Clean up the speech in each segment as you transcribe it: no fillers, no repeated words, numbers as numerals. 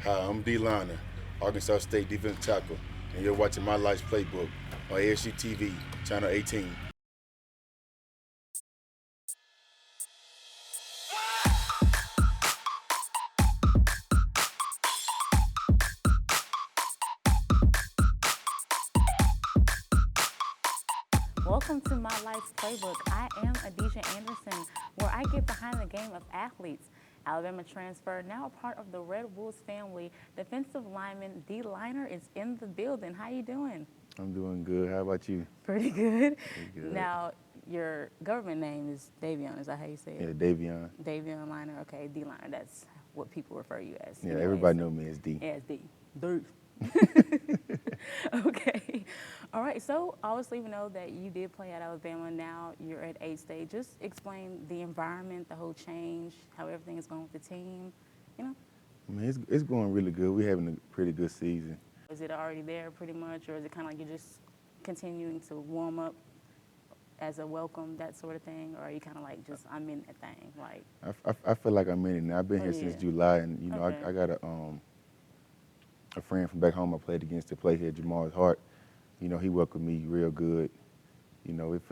Hi, I'm D. Liner, Arkansas State defensive tackle, and you're watching My Life's Playbook on ASU TV, Channel 18. Welcome to My Life's Playbook. I am Adisha Anderson, where I get behind the game of athletes. Alabama transfer, now a part of the Red Wolves family. Defensive lineman D. Liner is in the building. How you doing? I'm doing good. How about you? Pretty good. Pretty good. Now, your government name is Davion. Is that how you say it? Yeah, Davion. Davion Liner. Okay, D. Liner. That's what people refer you as. Yeah, Anyways. everybody know me as D. Yeah, it's D. D. Okay. All right. So obviously we know that you did play at Alabama. Now you're at A-State. Just explain the environment, the whole change, how everything is going with the team. You know, I mean, it's going really good. We're having a pretty good season. is it already there pretty much, or is it kind of like you're just continuing to warm up as a welcome, that sort of thing, or are you kind of like just I'm in that thing, like? I feel like I'm in it now. I've been Oh, here yeah. since July, and you know, Okay. I got a friend from back home I played against to play here, Jamal's Hart. You know, he welcomed me real good. You know, it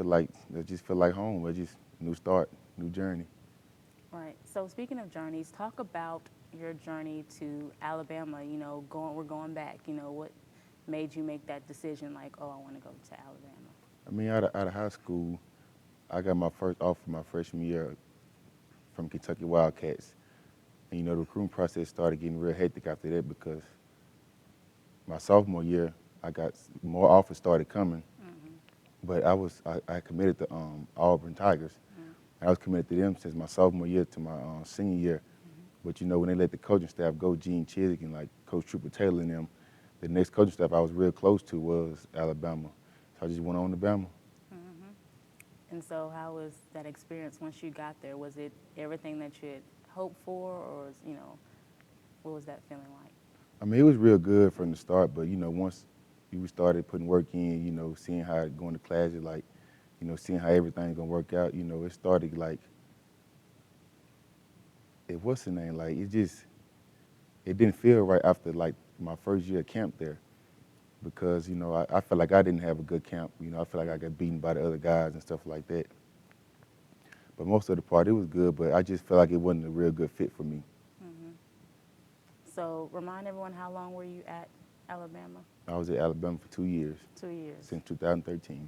just feel like home. It's just new start, new journey. Right. So speaking of journeys, talk about your journey to Alabama. You know, we're going back. You know, what made you make that decision? Like, oh, I want to go to Alabama. I mean, out of high school, I got my first offer my freshman year from Kentucky Wildcats. And, you know, the recruiting process started getting real hectic after that because my sophomore year, I got more offers started coming. But I committed to Auburn Tigers. I was committed to them since my sophomore year to my senior year. But, you know, when they let the coaching staff go, Gene Chizik and, like, Coach Trooper Taylor and them, the next coaching staff I was real close to was Alabama. So I just went on to Bama. And so, how was that experience once you got there? Was it everything that you had hoped for, or you know, what was that feeling like? I mean, it was real good from the start, but, you know, once you started putting work in, you know, seeing how it going to classes, like, you know, seeing how everything's going to work out, you know, it started like, what's the name? Like, it didn't feel right after, like, my first year at camp there because, you know, I felt like I didn't have a good camp. You know, I felt like I got beaten by the other guys and stuff like that. But most of the part, it was good, but I just felt like it wasn't a real good fit for me. So, remind everyone, how long were you at Alabama? I was at Alabama for 2 years, 2 years. since 2013.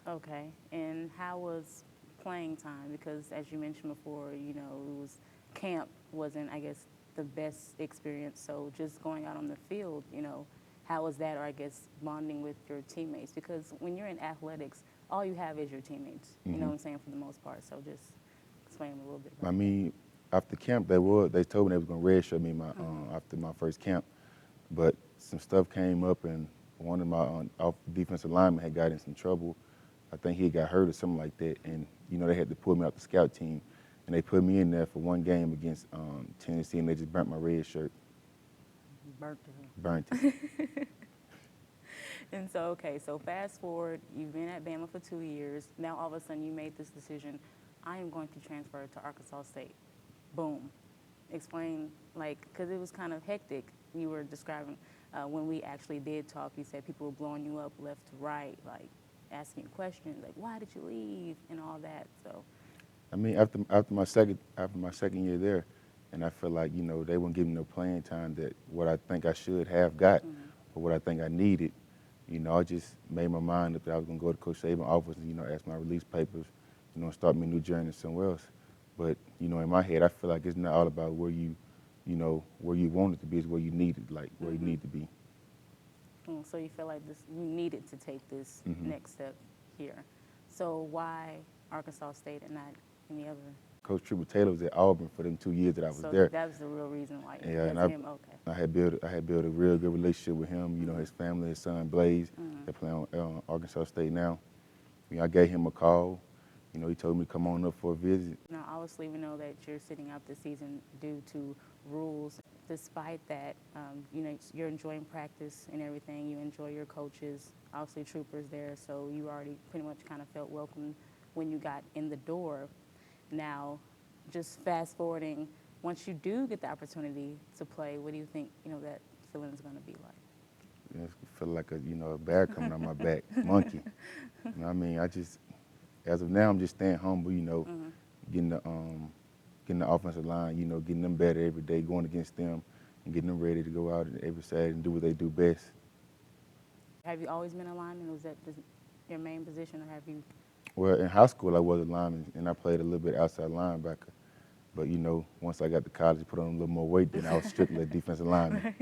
Okay. And how was playing time? Because as you mentioned before, you know, camp wasn't, I guess, the best experience. So just going out on the field, you know, how was that, or I guess bonding with your teammates? Because when you're in athletics, all you have is your teammates. You know what I'm saying, for the most part. So just explain a little bit about I mean, after camp, they told me they was gonna redshirt me after my first camp, but some stuff came up, and one of my defensive linemen had got in some trouble. I think he got hurt or something like that, and you know they had to pull me off the scout team, and they put me in there for one game against Tennessee, and they just burnt my red shirt. that. Burnt it. And so, okay, so fast forward, you've been at Bama for 2 years. Now all of a sudden you made this decision, I am going to transfer to Arkansas State. Boom. Explain, like, because it was kind of hectic. You were describing when we actually did talk, you said people were blowing you up left to right, like asking questions, like, why did you leave and all that, so. I mean, after my second year there, and I feel like, you know, they weren't giving me no playing time that what I think I should have got or what I think I needed. You know, I just made my mind up that I was gonna go to Coach Saban's office and, you know, ask my release papers, you know, and start me a new journey somewhere else. But, you know, in my head, I feel like it's not all about where you know, where you want it to be, it's where you need it, like where you need to be. So you feel like you needed to take this next step here. So why Arkansas State and not any other? Coach Trooper Taylor was at Auburn for them 2 years that I was So there. that was the real reason why. Yeah, and him. Okay. I had built a real good relationship with him. You know, his family, his son Blaze, they play on Arkansas State now. You know, I gave him a call. You know, he told me to come on up for a visit. Now, obviously, we know that you're sitting out this season due to rules. Despite that, you know, you're enjoying practice and everything. You enjoy your coaches. Obviously, Troopers there, so you already pretty much kind of felt welcome when you got in the door. Now, just fast forwarding, once you do get the opportunity to play, what do you think, that feeling is going to be like? I feel like a bear coming on my back, monkey. You know what I mean? As of now, I'm just staying humble, getting the offensive line, getting them better every day, going against them, and getting them ready to go out every Saturday and do what they do best. Have you always been a lineman? Was that your main position, or have you? Well, in high school, I was a lineman, and I played a little bit outside linebacker. But, once I got to college, put on a little more weight, then I was strictly a defensive lineman.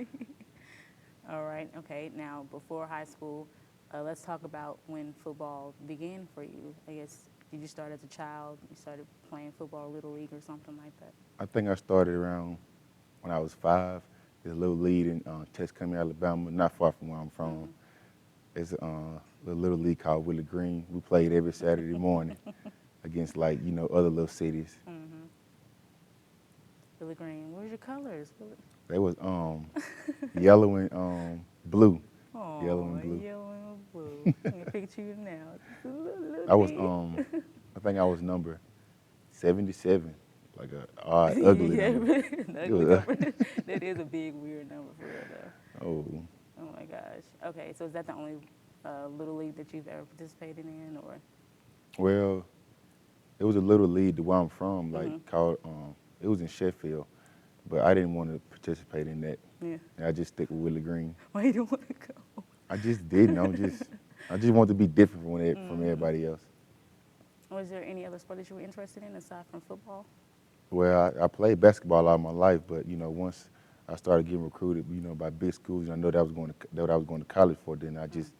All right, okay. Now, before high school, let's talk about when football began for you. I guess, did you start as a child? You started playing football, Little League or something like that? I think I started around when I was 5. There's a little league in Tuscany, Alabama, not far from where I'm from. Mm-hmm. It's a little league called Willie Green. We played every Saturday morning against, other little cities. Mm-hmm. Billy Green, where's your colors? They was yellow and blue. Oh, Yellow and blue. Yellow and blue. I can picture you now. I was I think I was number 77, like a odd, ugly number. That is a big, weird number for real, though. Oh. Oh my gosh. Okay, so is that the only Little League that you've ever participated in, or? Well, it was a little league to where I'm from, called, it was in Sheffield, but I didn't want to participate in that. Yeah. And I just stick with Willie Green. Why you don't want to go? I just didn't. I just want to be different from everybody else. Was there any other sport that you were interested in aside from football? Well, I played basketball all my life, but once I started getting recruited, by big schools, I know that I was going to college for. Then I just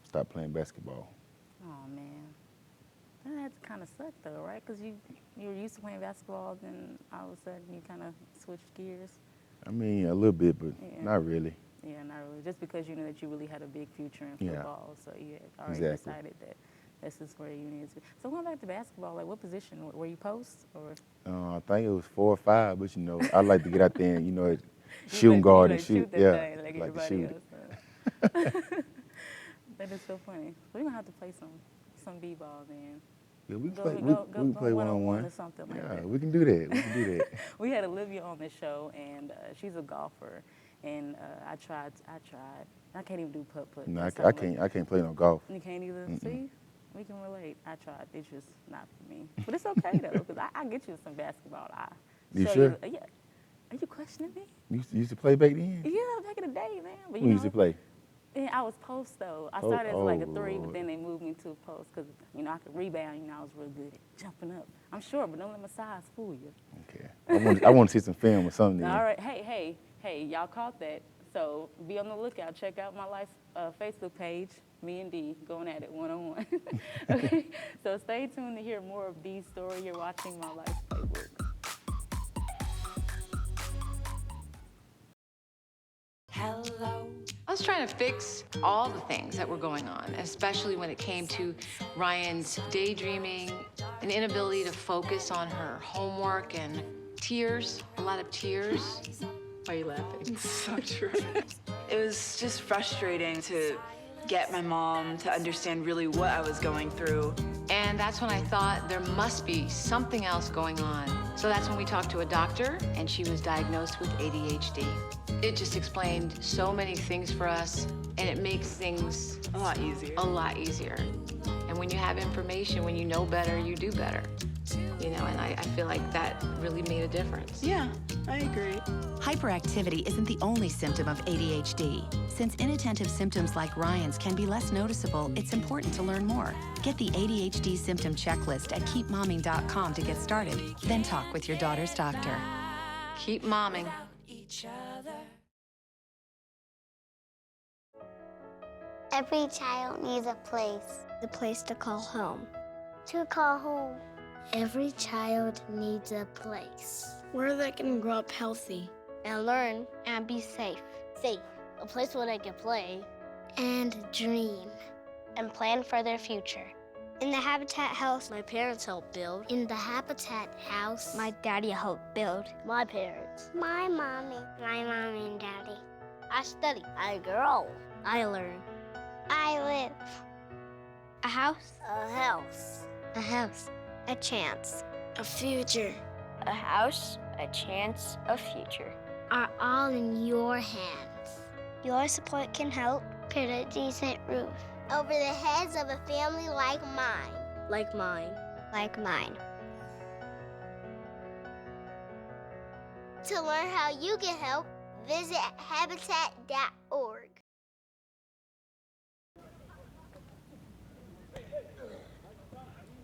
stopped playing basketball. Oh man, that had to kind of suck though, right? Because you were used to playing basketball, then all of a sudden you kind of switched gears. I mean, a little bit, but not really. Yeah, not really. Just because you knew that you really had a big future in football, so you had already decided that this is where you needed to be. So going back to basketball, like what position? Were you post or? I think it was 4 or 5, but I like to get out there and shooting guard and shoot. Like like to everybody shoot else. That is so funny. We're gonna have to play some b-ball then. Yeah, we Go play one-on-one or something like that. Yeah, we can do that. We had Olivia on the show, and she's a golfer. And I tried. I can't even do putt-putt. No, I can't play no golf. You can't either? See? We can relate. I tried. It's just not for me. But it's okay, though, because I get you some basketball. You sure? Yeah. Are you questioning me? You used to play back then? Yeah, back in the day, man. But Who used to play? Yeah, I was post, though. I started as like a 3, but then they moved me to post because, I could rebound. I was real good at jumping up. I'm sure, but don't let my size fool you. Okay. I want to see some film or something. All right. Hey, y'all caught that. So be on the lookout. Check out my life Facebook page, me and Dee, going at it one-on-one. Okay, so stay tuned to hear more of Dee's story. You're watching My Life Playbook. Hello. I was trying to fix all the things that were going on, especially when it came to Ryan's daydreaming, an inability to focus on her homework, and tears, a lot of tears. Why are you laughing? It's so true. It was just frustrating to get my mom to understand really what I was going through. And that's when I thought there must be something else going on. So that's when we talked to a doctor, and she was diagnosed with ADHD. It just explained so many things for us, and it makes things A lot easier. a lot easier. And when you have information, when you know better, you do better. And I feel like that really made a difference. Yeah, I agree. Hyperactivity isn't the only symptom of ADHD. Since inattentive symptoms like Ryan's can be less noticeable, it's important to learn more. Get the ADHD symptom checklist at keepmomming.com to get started. Then talk with your daughter's doctor. Keep momming. Every child needs a place to call home. To call home. Every child needs a place where they can grow up healthy and learn and be safe. A place where they can play and dream and plan for their future. In the Habitat house, my parents helped build. In the Habitat house, my daddy helped build. My parents. My mommy and daddy. I study. I grow. I learn. I live. A house. A house. A house. A chance. a future. A house, a chance, a future, are all in your hands. Your support can help put a decent roof over the heads of a family like mine. Like mine. Like mine. To learn how you can help, visit habitat.org.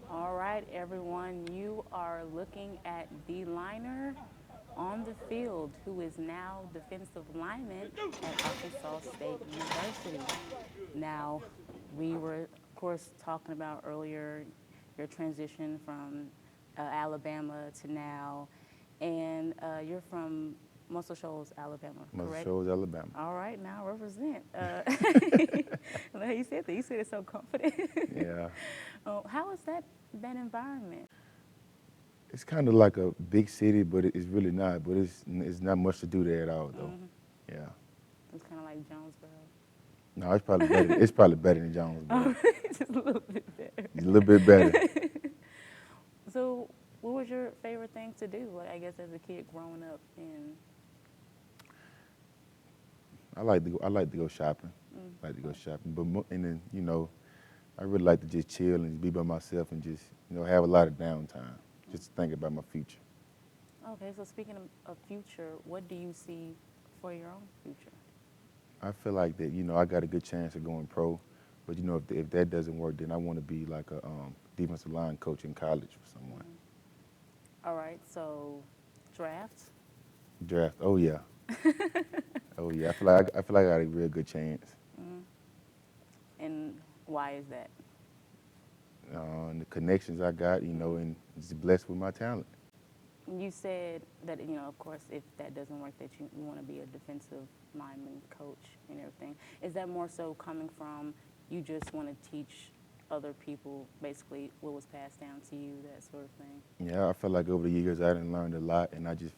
All right, everyone, you are looking at the liner on the field, who is now defensive lineman at Arkansas State University. Now, we were, of course, talking about earlier your transition from Alabama to now, and you're from Muscle Shoals, Alabama, Muscle correct? Shoals, Alabama. All right, now represent. You said that. You said it so confident. Yeah. How is that environment? It's kind of like a big city, but it's really not. But it's not much to do there at all, though. Yeah. It's kind of like Jonesboro. No, it's probably better. It's probably better than Jonesboro. Just a little bit better. It's a little bit better. So, what was your favorite thing to do? Like, I guess as a kid growing up in. I like to go shopping. I like to go shopping, but and then I really like to just chill and be by myself and just have a lot of downtime, just to think about my future. Okay, so speaking of future, what do you see for your own future? I feel like that I got a good chance of going pro, but if that doesn't work, then I want to be like a defensive line coach in college for someone. All right, so draft. Oh yeah. Oh yeah. I feel like I got a real good chance. And why is that? And the connections I got, and just blessed with my talent. You said that, of course, if that doesn't work, that you want to be a defensive lineman coach and everything. Is that more so coming from you just want to teach other people basically what was passed down to you, that sort of thing? Yeah, I feel like over the years I done learned a lot, and I just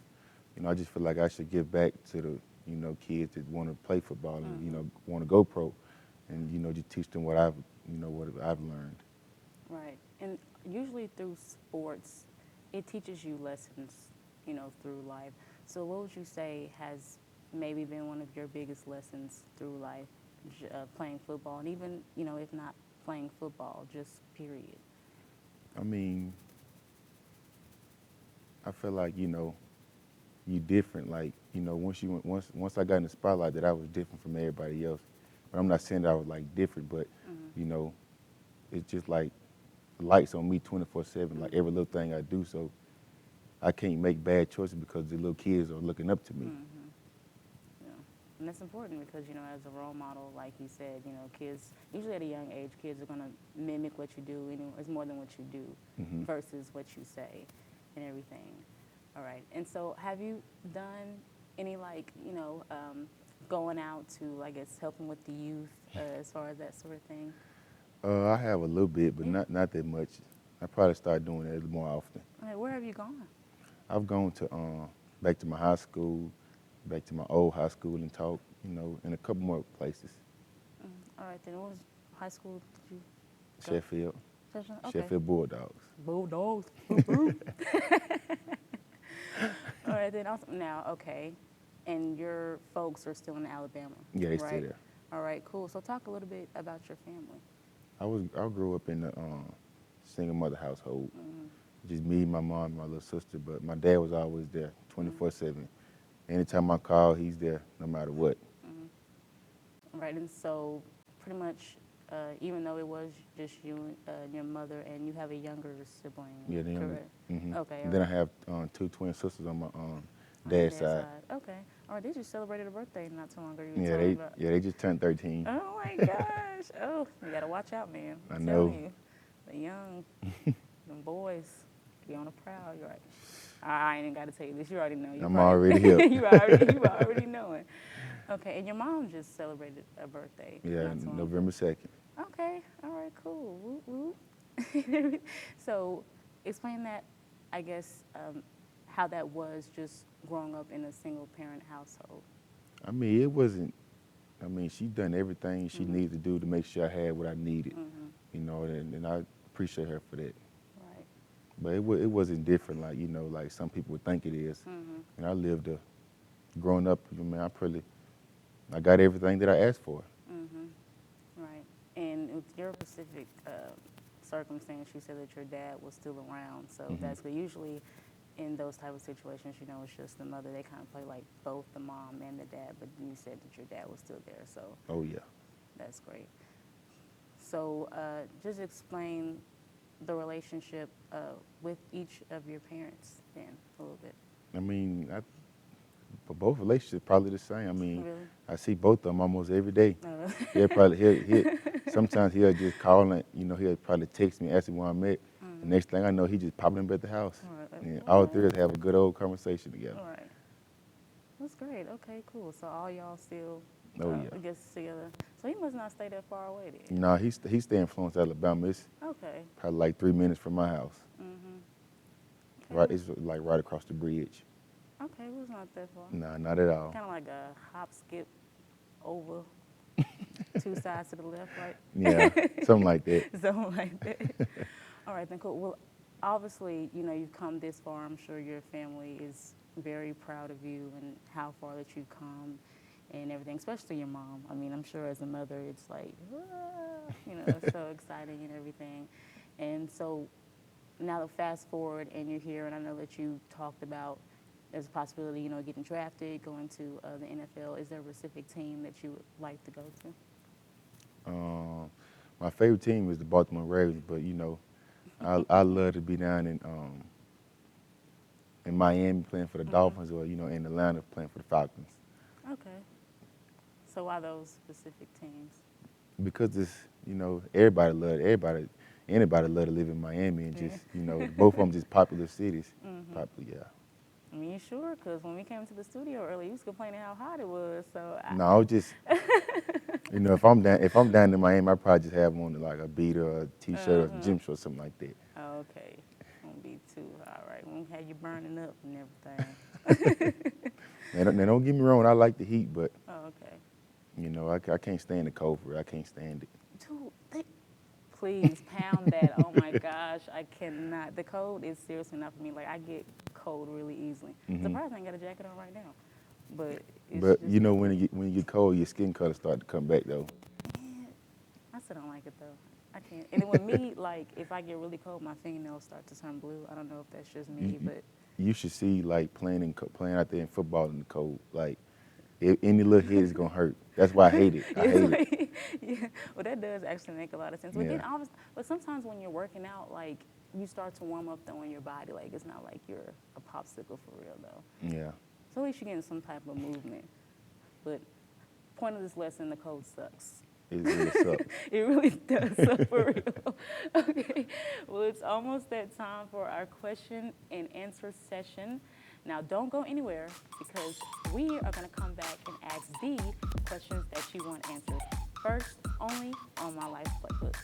feel like I should give back to the kids that want to play football and want to go pro, and just teach them what I've learned. Right, and usually through sports, it teaches you lessons, through life. So what would you say has maybe been one of your biggest lessons through life, playing football, and even, if not playing football, just period? I mean, I feel like, you different. Like, once I got in the spotlight, that I was different from everybody else. But I'm not saying that I was like different, but it's just like lights on me 24/7, like every little thing I do. So I can't make bad choices because the little kids are looking up to me. Yeah. And that's important because, as a role model, like you said, kids, usually at a young age, kids are going to mimic what you do. It's more than what you do versus what you say and everything. All right. And so have you done any, going out to, I guess, helping with the youth as far as that sort of thing? I have a little bit, but not that much. I probably start doing it more often. Okay, where have you gone? I've gone to back to my high school, back to my old high school and taught, in a couple more places. All right, then what was high school did you go? Sheffield. Okay. Sheffield Bulldogs. Bulldogs. All right, then also, now, okay, and your folks are still in Alabama, Yeah, they right? still there. All right, cool. So talk a little bit about your family. I grew up in a single mother household. Just me, my mom, and my little sister, but my dad was always there 24/7. Anytime I call, he's there no matter what. All right, and so pretty much, even though it was just you and your mother, and you have a younger sibling, Yeah, the younger. correct? Okay. And then I have 2 twin sisters on my dad's side. Okay. All right, they just celebrated a birthday not too long ago. They just turned 13. Oh my gosh! Oh, you gotta watch out, man. I'm know. telling you, the young, them boys, be on the prowl. You're right. I ain't even gotta tell you this. You already know. I'm already here. you already knowing. Okay, and your mom just celebrated a birthday. Yeah, not too long November 2nd. ago. Okay. All right. Cool. Woo woo. So, explain that. I guess how that was just growing up in a single-parent household. I mean, it wasn't. I mean, she done everything she needed to do to make sure I had what I needed. And I appreciate her for that. Right. But it wasn't different like, you know, like some people would think it is. And I lived a, growing up, man, I got everything that I asked for. Right. And with your specific circumstance, you said that your dad was still around. So that's good. Usually in those type of situations, you know, it's just the mother. They kind of play like both the mom and the dad. But you said that your dad was still there. So Oh, yeah. that's great. So just explain the relationship with each of your parents then a little bit. I mean, for both relationships, probably the same. I mean, Really? I see both of them almost every day. Oh, Sometimes he'll just call and, you know, he'll probably text me, ask me where I'm at. The next thing I know, he just popping up at the house. Right. And all three of us have a good old conversation together. All right. That's great. Okay, cool. So all y'all still Oh, yeah. gets together. So he must not stay that far away then. No, he stay in Florence, Alabama. It's Okay. probably like 3 minutes from my house. Okay. Right, it's like right across the bridge. Okay, well, it's not that far. Nah, not at all. Kind of like a hop, skip over 2 sides to the left, right? Yeah, something like that. Something like that. All right, then cool. Well, obviously, you know, you've come this far. I'm sure your family is very proud of you and how far that you've come and everything, especially your mom. I mean, I'm sure as a mother, it's like, you know, it's so exciting and everything. And so now to fast forward and you're here, and I know that you talked about there's a possibility, you know, getting drafted, going to the NFL. Is there a specific team that you would like to go to? My favorite team is the Baltimore Ravens, but you know, I love to be down in Miami playing for the Dolphins, or you know, in Atlanta playing for the Falcons. Okay. So why those specific teams? Because it's, you know, anybody love to live in Miami, and just, you know, both of them just popular cities. Popular, yeah. I mean, you sure? Because when we came to the studio earlier, you was complaining how hot it was. So No, I was just, you know, if I'm down in Miami, I probably just have on like a beater or a t-shirt or a gym short, something like that. Oh, okay. Won't be too all right. Won't have you burning up and everything. Now, don't get me wrong, I like the heat, but Oh, okay. you know, I can't stand the cold for it. I can't stand it. Dude, please pound that. Oh my gosh, I cannot. The cold is seriously not for me. Like, I get cold really easily. Surprised I ain't got a jacket on right now. But it's But just, you know, when you get cold, your skin color start to come back though. man, I still don't like it though. I can't. And then with me, like, if I get really cold, my fingernails start to turn blue. I don't know if that's just me, but You should see like playing out there in football in the cold. Like, any little hit is gonna hurt. That's why I hate it. I hate it. Yeah, well, that does actually make a lot of sense. But, then, Yeah. but sometimes when you're working out, like, you start to warm up though in your body. Like, it's not like you're a popsicle for real though. Yeah. So at least you're getting some type of movement. But point of this lesson, the cold sucks. It really sucks. It really does suck for real. Okay, well, it's almost that time for our question and answer session. Now, don't go anywhere because we are going to come back and ask the questions that you want answered. First, only on My Life Playbook.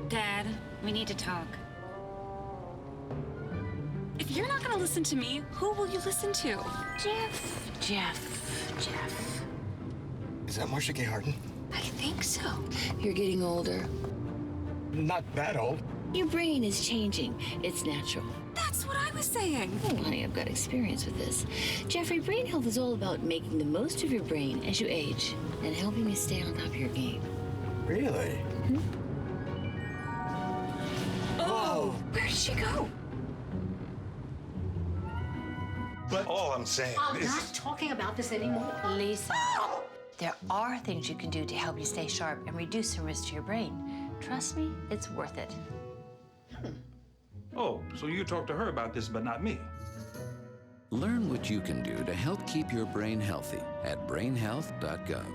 Dad, we need to talk. If you're not gonna listen to me, who will you listen to? Jeff. Is that Marsha Gay Harden? I think so. You're getting older. Not that old. Your brain is changing. It's natural. That's what I was saying. Oh, honey, I've got experience with this. Jeffrey, brain health is all about making the most of your brain as you age and helping you stay on top of your game. Really? Oh, where did she go? But all I'm saying I'm is... not talking about this anymore. Lisa, there are things you can do to help you stay sharp and reduce the risk to your brain. Trust me, it's worth it. Oh, so you talked to her about this, but not me. Learn what you can do to help keep your brain healthy at brainhealth.gov.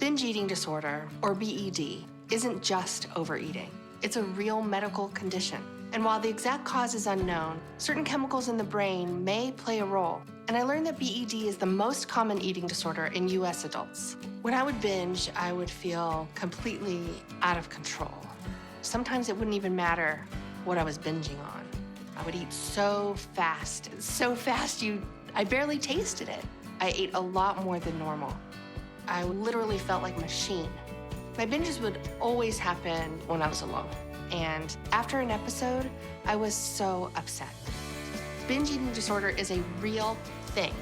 Binge eating disorder, or BED, isn't just overeating. It's a real medical condition. And while the exact cause is unknown, certain chemicals in the brain may play a role. And I learned that BED is the most common eating disorder in US adults. When I would binge, I would feel completely out of control. Sometimes it wouldn't even matter what I was binging on. I would eat so fast I barely tasted it. I ate a lot more than normal. I literally felt like a machine. My binges would always happen when I was alone. And after an episode, I was so upset. Binge eating disorder is a real thing.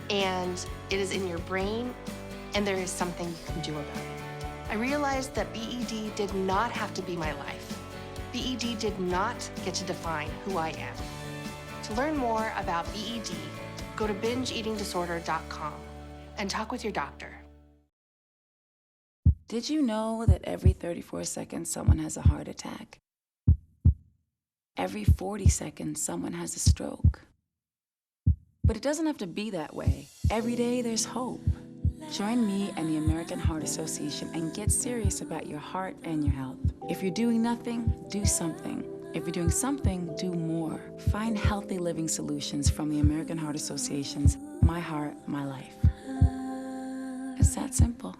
And it is in your brain, and there is something you can do about it. I realized that BED did not have to be my life. BED did not get to define who I am. To learn more about BED, go to bingeeatingdisorder.com and talk with your doctor. Did you know that every 34 seconds someone has a heart attack? Every 40 seconds someone has a stroke? But it doesn't have to be that way. Every day there's hope. Join me and the American Heart Association and get serious about your heart and your health. If you're doing nothing, do something. If you're doing something, do more. Find healthy living solutions from the American Heart Association's My Heart, My Life. It's that simple.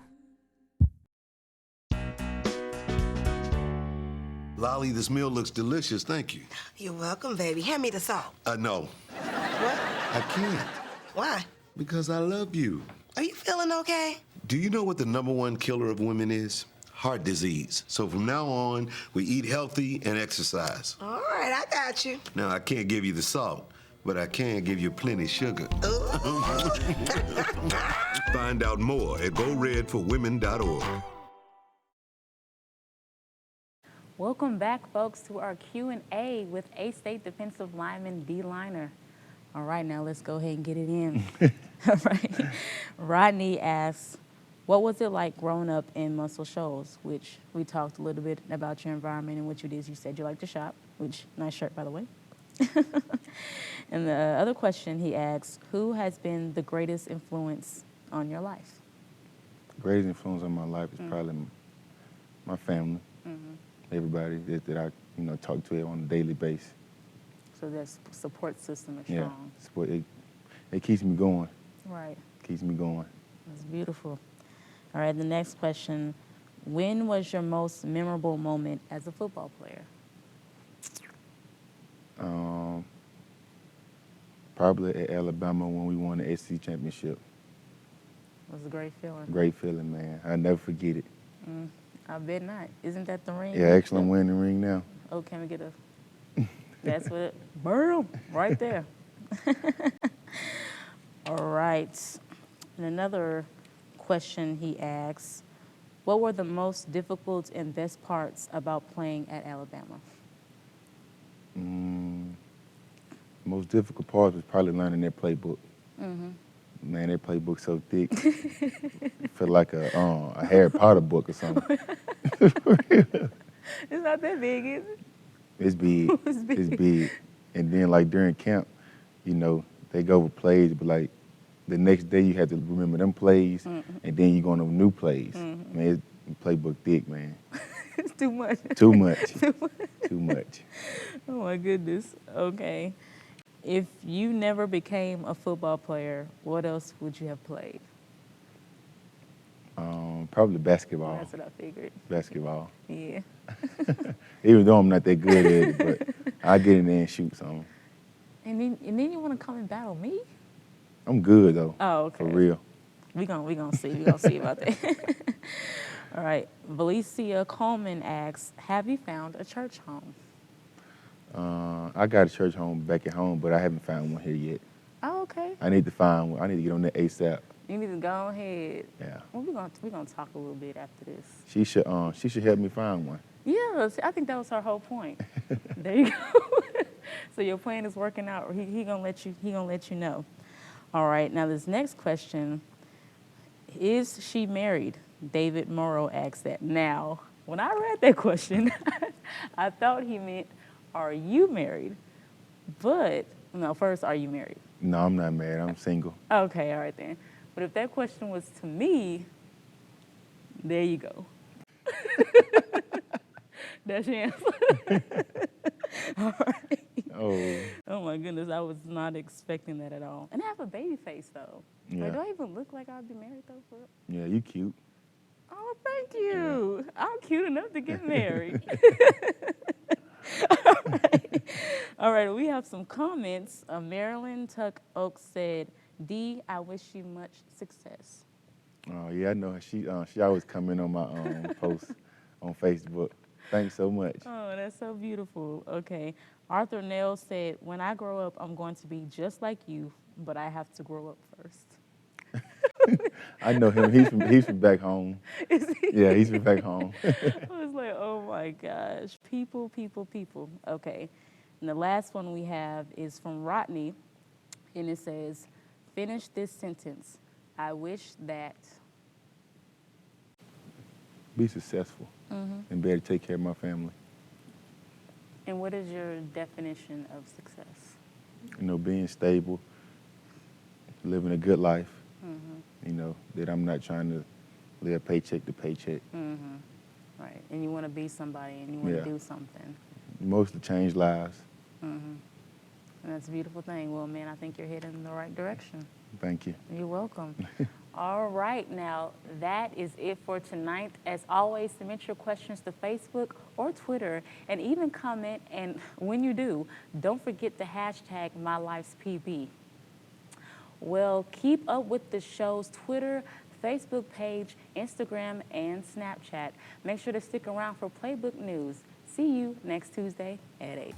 Lolly, this meal looks delicious, thank you. You're welcome, baby. Hand me the salt. No. What? I can't. Why? Because I love you. Are you feeling okay? Do you know what the #1 killer of women is? Heart disease. So from now on, we eat healthy and exercise. All right, I got you. Now, I can't give you the salt, but I can give you plenty sugar. Find out more at GoRedForWomen.org. Welcome back, folks, to our Q&A with A-State defensive lineman D-liner. All right, now let's go ahead and get it in. All right. Rodney asks, what was it like growing up in Muscle Shoals? Which we talked a little bit about your environment and what you did. You said you like to shop, which, nice shirt, by the way. And the other question he asks, who has been the greatest influence on your life? Greatest influence on my life is probably my family. Everybody that I talk to on a daily basis. So that support system is Yeah, strong. support, it keeps me going. Right. Keeps me going. That's beautiful. All right, the next question. When was your most memorable moment as a football player? Probably at Alabama when we won the SEC championship. It was a great feeling. Great feeling, man. I'll never forget it. I bet not. Isn't that the ring? Yeah, actually, I'm wearing the ring now. Oh, can we get a... That's what... Boom! Right there. All right. And another question he asks, what were the most difficult and best parts about playing at Alabama? Most difficult part was probably learning their playbook. Man, their playbook so thick. Feel like a Harry Potter book or something. It's not that big, is it? It's big. It's big. It's big. And then like during camp, they go over plays, but like the next day you have to remember them plays, and then you go on over new plays. Man, it's playbook thick, man. It's too much. Too much. Too much. Oh my goodness. Okay. If you never became a football player, what else would you have played? Probably basketball. That's what I figured. Basketball. Yeah. Even though I'm not that good at it, but I get in there and shoot something. And then you want to come and battle me? I'm good though. Oh, okay. For real. We gonna see. We gonna see about that. All right. Valencia Coleman asks, have you found a church home? I got a church home back at home, but I haven't found one here yet. Oh, okay. I need to find one. I need to get on that ASAP. You need to go ahead. Yeah. Well, we're gonna talk a little bit after this. She should help me find one. Yeah, I think that was her whole point. There you go. So your plan is working out. He gonna let you know. All right. Now this next question: is she married? David Morrow asks that. Now, when I read that question, I thought he meant, are you married? But no, first, are you married? No, I'm not married. I'm single. Okay, all right then. But if that question was to me, there you go. That's your answer. All right. Oh my goodness, I was not expecting that at all. And I have a baby face though. Yeah. Like, do I even look like I'd be married though? For real? Yeah, you cute. Oh, thank you. Yeah. I'm cute enough to get married. All right, we have some comments. Marilyn Tuck Oaks said, D, I wish you much success. Oh yeah, I know her. She always comment on my posts on Facebook. Thanks so much. Oh, that's so beautiful. Okay. Arthur Nell said, when I grow up, I'm going to be just like you, but I have to grow up first. I know him. He's from back home. Is he? Yeah, he's from back home. I was like, oh my gosh. People, people, people. Okay. And the last one we have is from Rodney, and it says, finish this sentence. I wish that. Be successful and be able to take care of my family. And what is your definition of success? You know, being stable, living a good life. You know, that I'm not trying to live paycheck to paycheck. Right. And you want to be somebody and you want to do something. Mostly change lives. And that's a beautiful thing. Well, man, I think you're heading in the right direction. Thank you. You're welcome. All right, now that is it for tonight. As always, submit your questions to Facebook or Twitter and even comment. And when you do, don't forget the hashtag MyLife'sPB. Well, keep up with the show's Twitter, Facebook page, Instagram, and Snapchat. Make sure to stick around for Playbook News. See you next Tuesday at 8.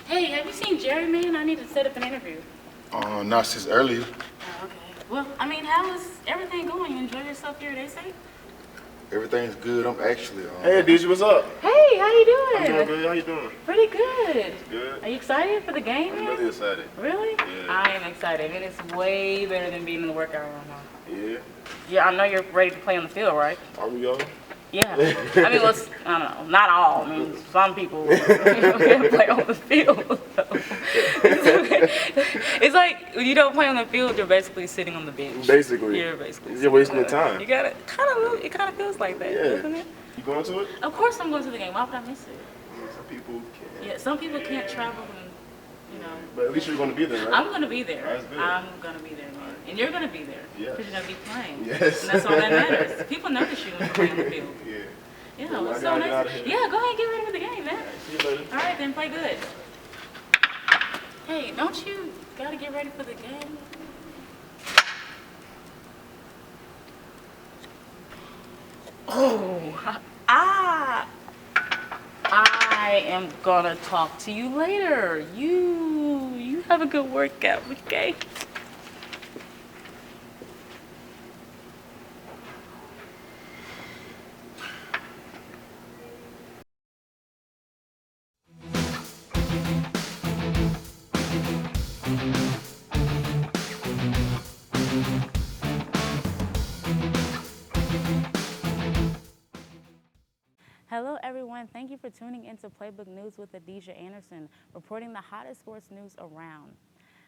Hey, have you seen Jerry, man? I need to set up an interview. Not since earlier. Oh, okay. Well, I mean, how is everything going? You enjoy yourself here, they say? Everything's good. I'm actually. Hey, DJ, what's up? Hey, how you doing? I'm doing good. How you doing? Pretty good. Good. Are you excited for the game, I'm man? really excited. Really? Yeah. I am excited. It is way better than being in the workout room, huh? Yeah. Yeah, I know you're ready to play on the field, right? Are we all? Yeah. I mean, well, I don't know. Not all. I mean, some people can't play on the field. So. It's like when you don't play on the field, you're basically sitting on the bench. Basically. You're basically. You're wasting your time. You got it. It kind of feels like that, doesn't it? You going to it? Of course, I'm going to the game. Why would I miss it? Some people can't. Yeah, some people can't travel, and you know. But at least you're going to be there, right? I'm going to be there. That's good. I'm going to be there, man. And you're going to be there. Yes. Because you're going to be playing. Yes. And that's all that matters. People notice you when you play on the field. Yeah. Yeah, Well, what's I so gotta get out nice. of here. Yeah, go ahead and get ready for the game, man. See you later. All right, then play good. Hey, don't you gotta get ready for the game? Oh, I am gonna talk to you later. You have a good workout, okay? Hello, everyone. Thank you for tuning into Playbook News with Adisha Anderson, reporting the hottest sports news around.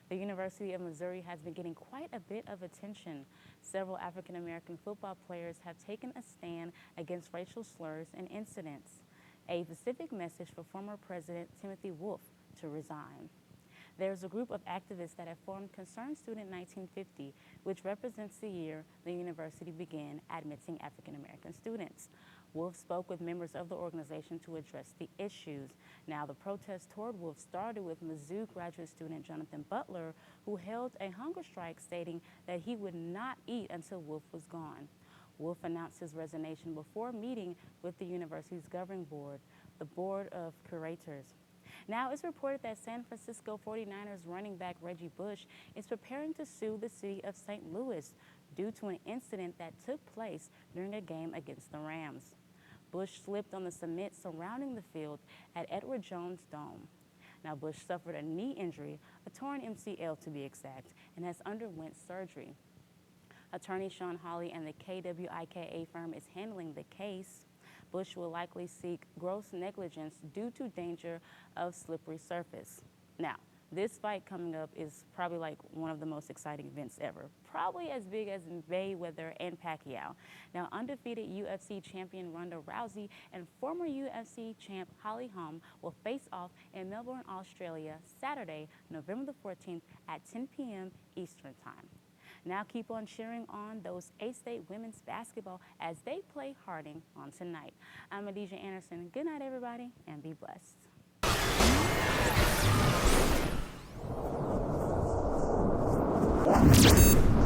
The University of Missouri has been getting quite a bit of attention. Several African-American football players have taken a stand against racial slurs and incidents. A specific message for former President Timothy Wolf to resign. There's a group of activists that have formed Concerned Student 1950, which represents the year the university began admitting African-American students. Wolf spoke with members of the organization to address the issues. Now, the protest toward Wolf started with Mizzou graduate student Jonathan Butler, who held a hunger strike stating that he would not eat until Wolf was gone. Wolf announced his resignation before meeting with the university's governing board, the Board of Curators. Now, it's reported that San Francisco 49ers running back Reggie Bush is preparing to sue the city of St. Louis due to an incident that took place during a game against the Rams. Bush slipped on the cement surrounding the field at Edward Jones Dome. Now, Bush suffered a knee injury, a torn MCL to be exact, and has underwent surgery. Attorney Sean Hawley and the KWIKA firm is handling the case. Bush will likely seek gross negligence due to danger of slippery surface. Now, This fight coming up is probably like one of the most exciting events ever, probably as big as Mayweather and Pacquiao. Now, undefeated UFC champion Ronda Rousey and former UFC champ Holly Holm will face off in Melbourne, Australia, Saturday, November the 14th at 10 p.m. Eastern Time. Now keep on cheering on those A-State women's basketball as they play Harding on tonight. I'm Adisha Anderson. Good night, everybody, and be blessed.